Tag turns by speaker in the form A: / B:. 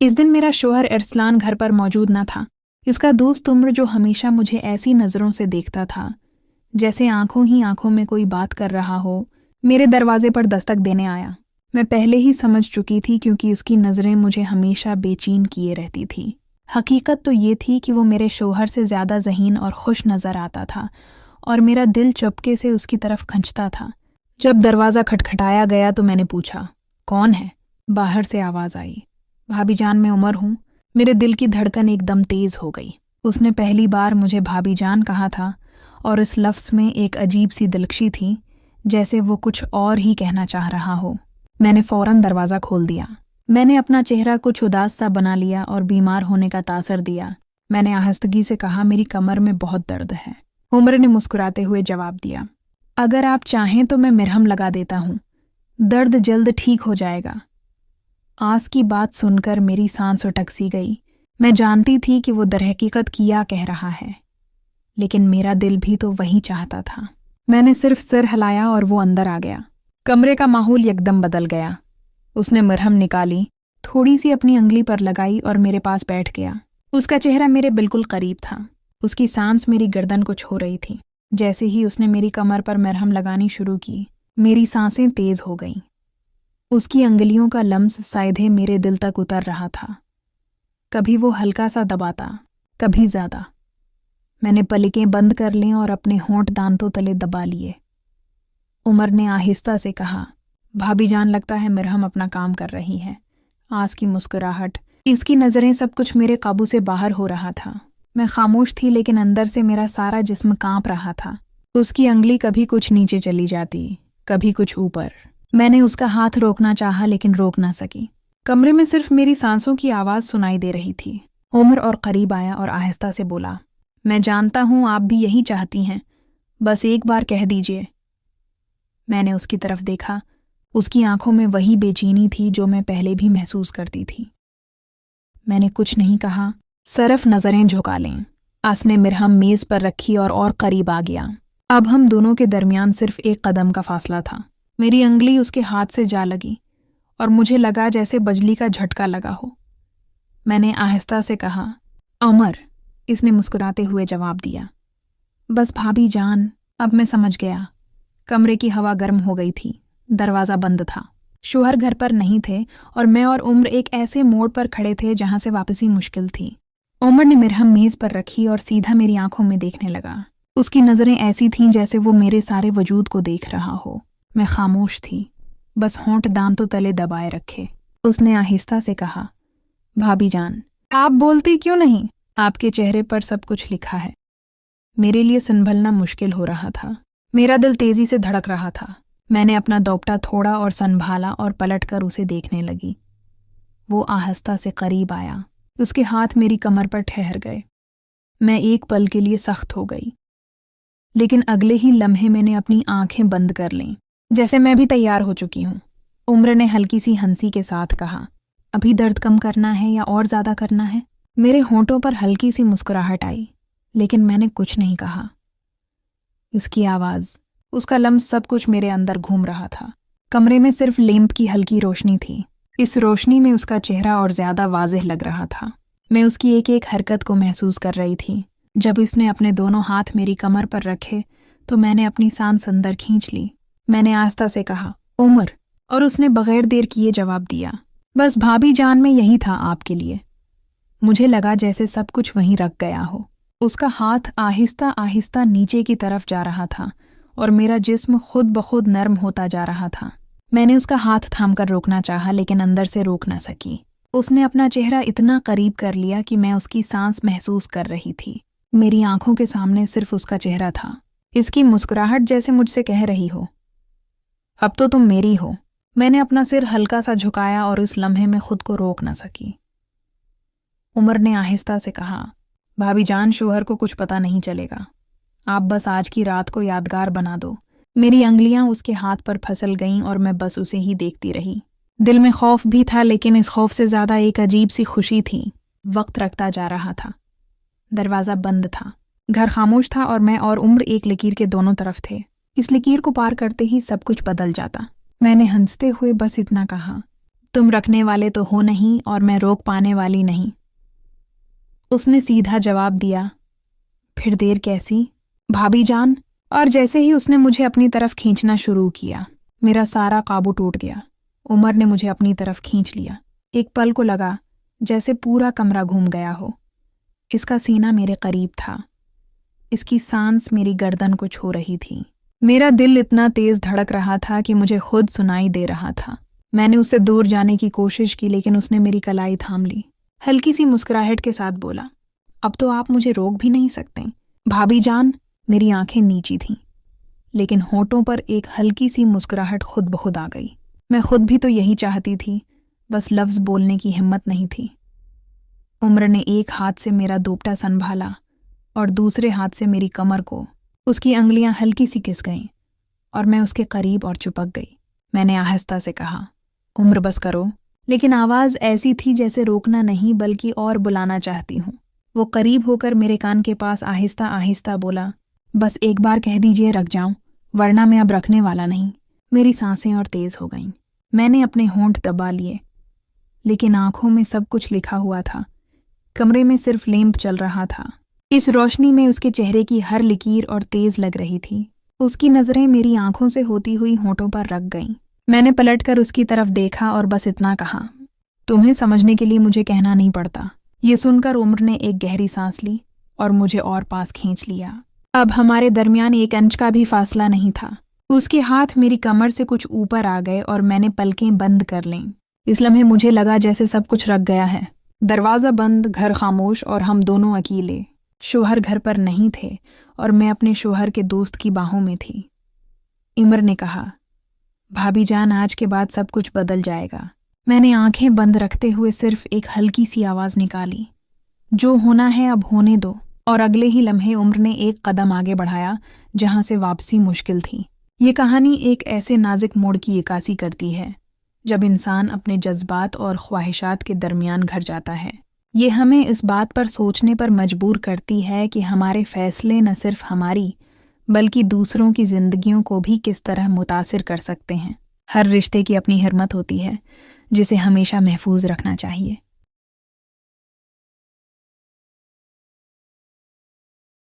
A: इस दिन मेरा शौहर अरसलान घर पर मौजूद न था। इसका दोस्त उम्र, जो हमेशा मुझे ऐसी नज़रों से देखता था जैसे आंखों ही आंखों में कोई बात कर रहा हो, मेरे दरवाजे पर दस्तक देने आया। मैं पहले ही समझ चुकी थी, क्योंकि उसकी नज़रें मुझे हमेशा बेचैन किए रहती थी। हकीकत तो ये थी कि वो मेरे शौहर से ज़्यादा ज़हीन और खुश नज़र आता था, और मेरा दिल चुपके से उसकी तरफ खंंचता था। जब दरवाज़ा खटखटाया गया तो मैंने पूछा, कौन है? बाहर से आवाज़ आई, भाभी जान, मैं उमर हूँ। मेरे दिल की धड़कन एकदम तेज़ हो गई। उसने पहली बार मुझे भाभी जान कहा था, और इस लफ्ज़ में एक अजीब सी दिलकशी थी, जैसे वो कुछ और ही कहना चाह रहा हो। मैंने फ़ौरन दरवाज़ा खोल दिया। मैंने अपना चेहरा कुछ उदास सा बना लिया और बीमार होने का तासर दिया। मैंने आहिस्तगी से कहा, मेरी कमर में बहुत दर्द है। उमर ने मुस्कुराते हुए जवाब दिया, अगर आप चाहें तो मैं मरहम लगा देता हूँ, दर्द जल्द ठीक हो जाएगा। आस की बात सुनकर मेरी सांस उटक सी गई। मैं जानती थी कि वो दरहकीकत किया कह रहा है, लेकिन मेरा दिल भी तो वही चाहता था। मैंने सिर्फ सिर हिलाया और वो अंदर आ गया। कमरे का माहौल एकदम बदल गया। उसने मरहम निकाली, थोड़ी सी अपनी अंगली पर लगाई और मेरे पास बैठ गया। उसका चेहरा मेरे बिल्कुल करीब था। उसकी सांस मेरी गर्दन को छू रही थी। जैसे ही उसने मेरी कमर पर मरहम लगानी शुरू की, मेरी सांसें तेज हो गईं। उसकी अंगलियों का लम्स सायधे मेरे दिल तक उतर रहा था। कभी वो हल्का सा दबाता, कभी ज़्यादा। मैंने पलकें बंद कर लीं और अपने होंठ दांतों तले दबा लिए। उमर ने आहिस्ता से कहा, भाभी जान, लगता है मरहम अपना काम कर रही है। आस की मुस्कुराहट, इसकी नज़रें, सब कुछ मेरे काबू से बाहर हो रहा था। मैं खामोश थी, लेकिन अंदर से मेरा सारा जिस्म कांप रहा था। उसकी अंगली कभी कुछ नीचे चली जाती, कभी कुछ ऊपर। मैंने उसका हाथ रोकना चाहा, लेकिन रोक ना सकी। कमरे में सिर्फ मेरी सांसों की आवाज़ सुनाई दे रही थी। उमर और करीब आया और आहिस्ता से बोला, मैं जानता हूँ आप भी यही चाहती हैं, बस एक बार कह दीजिए। मैंने उसकी तरफ देखा। उसकी आंखों में वही बेचैनी थी जो मैं पहले भी महसूस करती थी। मैंने कुछ नहीं कहा, सिर्फ नज़रें झुका लें। आस ने मरहम मेज़ पर रखी और करीब आ गया। अब हम दोनों के दरमियान सिर्फ एक कदम का फासला था। मेरी अंगली उसके हाथ से जा लगी और मुझे लगा जैसे बिजली का झटका लगा हो। मैंने आहिस्ता से कहा, उमर। इसने मुस्कुराते हुए जवाब दिया, बस भाभी जान, अब मैं समझ गया। कमरे की हवा गर्म हो गई थी। दरवाज़ा बंद था। शौहर घर पर नहीं थे और मैं और उम्र एक ऐसे मोड़ पर खड़े थे जहां से वापसी मुश्किल थी। उमर ने मरहम मेज़ पर रखी और सीधा मेरी आंखों में देखने लगा। उसकी नज़रें ऐसी थीं जैसे वो मेरे सारे वजूद को देख रहा हो। मैं खामोश थी, बस होंठ दांतों तले दबाए रखे। उसने आहिस्ता से कहा, भाभी जान, आप बोलती क्यों नहीं? आपके चेहरे पर सब कुछ लिखा है। मेरे लिए संभलना मुश्किल हो रहा था। मेरा दिल तेजी से धड़क रहा था। मैंने अपना दोपटा थोड़ा और संभाला और पलटकर उसे देखने लगी। वो आहिस्ता से करीब आया। उसके हाथ मेरी कमर पर ठहर गए। मैं एक पल के लिए सख्त हो गई, लेकिन अगले ही लम्हे मैंने अपनी आंखें बंद कर लीं, जैसे मैं भी तैयार हो चुकी हूँ। उम्र ने हल्की सी हंसी के साथ कहा, अभी दर्द कम करना है या और ज़्यादा करना है? मेरे होंठों पर हल्की सी मुस्कुराहट आई, लेकिन मैंने कुछ नहीं कहा। उसकी आवाज़, उसका लम्स, सब कुछ मेरे अंदर घूम रहा था। कमरे में सिर्फ लैंप की हल्की रोशनी थी। इस रोशनी में उसका चेहरा और ज़्यादा वाज़ेह लग रहा था। मैं उसकी एक एक हरकत को महसूस कर रही थी। जब उसने अपने दोनों हाथ मेरी कमर पर रखे तो मैंने अपनी सांस अंदर खींच ली। मैंने आस्था से कहा, उमर, और उसने बगैर देर किए जवाब दिया, बस भाभी जान में यही था आपके लिए। मुझे लगा जैसे सब कुछ वहीं रख गया हो। उसका हाथ आहिस्ता आहिस्ता नीचे की तरफ जा रहा था और मेरा जिस्म खुद ब खुद नर्म होता जा रहा था। मैंने उसका हाथ थामकर रोकना चाहा, लेकिन अंदर से रोक न सकी। उसने अपना चेहरा इतना करीब कर लिया कि मैं उसकी सांस महसूस कर रही थी। मेरी आंखों के सामने सिर्फ उसका चेहरा था। इसकी मुस्कुराहट जैसे मुझसे कह रही हो, अब तो तुम मेरी हो। मैंने अपना सिर हल्का सा झुकाया और उस लम्हे में खुद को रोक न सकी। उमर ने आहिस्ता से कहा, भाभी जान, शौहर को कुछ पता नहीं चलेगा। आप बस आज की रात को यादगार बना दो। मेरी अंगलियां उसके हाथ पर फंसल गईं और मैं बस उसे ही देखती रही। दिल में खौफ भी था, लेकिन इस खौफ से ज़्यादा एक अजीब सी खुशी थी। वक्त रखता जा रहा था। दरवाज़ा बंद था। घर खामोश था और मैं और उम्र एक लकीर के दोनों तरफ थे। इस लकीर को पार करते ही सब कुछ बदल जाता। मैंने हंसते हुए बस इतना कहा, तुम रखने वाले तो हो नहीं और मैं रोक पाने वाली नहीं। उसने सीधा जवाब दिया, फिर देर कैसी भाभी जान। और जैसे ही उसने मुझे अपनी तरफ खींचना शुरू किया, मेरा सारा काबू टूट गया। उमर ने मुझे अपनी तरफ खींच लिया। एक पल को लगा जैसे पूरा कमरा घूम गया हो। इसका सीना मेरे करीब था, इसकी सांस मेरी गर्दन को छू रही थी। मेरा दिल इतना तेज धड़क रहा था कि मुझे खुद सुनाई दे रहा था। मैंने उससे दूर जाने की कोशिश की, लेकिन उसने मेरी कलाई थाम ली। हल्की सी मुस्कुराहट के साथ बोला, अब तो आप मुझे रोक भी नहीं सकते भाभी जान। मेरी आंखें नीची थीं, लेकिन होठों पर एक हल्की सी मुस्कुराहट खुद ब खुद आ गई। मैं खुद भी तो यही चाहती थी, बस लफ्ज़ बोलने की हिम्मत नहीं थी। उम्र ने एक हाथ से मेरा दोपटा संभाला और दूसरे हाथ से मेरी कमर को। उसकी अंगलियां हल्की सी घिस गईं और मैं उसके करीब और चिपक गई। मैंने आहिस्ता से कहा, उम्र बस करो। लेकिन आवाज़ ऐसी थी जैसे रोकना नहीं बल्कि और बुलाना चाहती हूँ। वो करीब होकर मेरे कान के पास आहिस्ता आहिस्ता बोला, बस एक बार कह दीजिए रख जाऊं, वरना मैं अब रखने वाला नहीं। मेरी सांसें और तेज हो गईं। मैंने अपने होंठ दबा लिए, लेकिन आंखों में सब कुछ लिखा हुआ था। कमरे में सिर्फ लैंप चल रहा था। इस रोशनी में उसके चेहरे की हर लकीर और तेज लग रही थी। उसकी नज़रें मेरी आंखों से होती हुई होंठों पर रख गईं। मैंने पलटकर उसकी तरफ देखा और बस इतना कहा, तुम्हें समझने के लिए मुझे कहना नहीं पड़ता। ये सुनकर उम्र ने एक गहरी सांस ली और मुझे और पास खींच लिया। अब हमारे दरमियान एक इंच का भी फासला नहीं था। उसके हाथ मेरी कमर से कुछ ऊपर आ गए और मैंने पलकें बंद कर लीं। इस लम्हे मुझे लगा जैसे सब कुछ रख गया है। दरवाज़ा बंद, घर खामोश और हम दोनों अकेले। शोहर घर पर नहीं थे और मैं अपने शोहर के दोस्त की बाहों में थी। इमर ने कहा, भाभी जान, आज के बाद सब कुछ बदल जाएगा। मैंने आंखें बंद रखते हुए सिर्फ एक हल्की सी आवाज़ निकाली, जो होना है अब होने दो। और अगले ही लम्हे उम्र ने एक कदम आगे बढ़ाया जहां से वापसी मुश्किल थी। ये कहानी एक ऐसे नाजुक मोड़ की इक्कासी करती है जब इंसान अपने जज्बात और ख्वाहिशात के दरमियान घट जाता है। ये हमें इस बात पर सोचने पर मजबूर करती है कि हमारे फैसले न सिर्फ हमारी बल्कि दूसरों की ज़िंदगियों को भी किस तरह मुतासिर कर सकते हैं। हर रिश्ते की अपनी हिम्मत होती है जिसे हमेशा महफूज रखना चाहिए।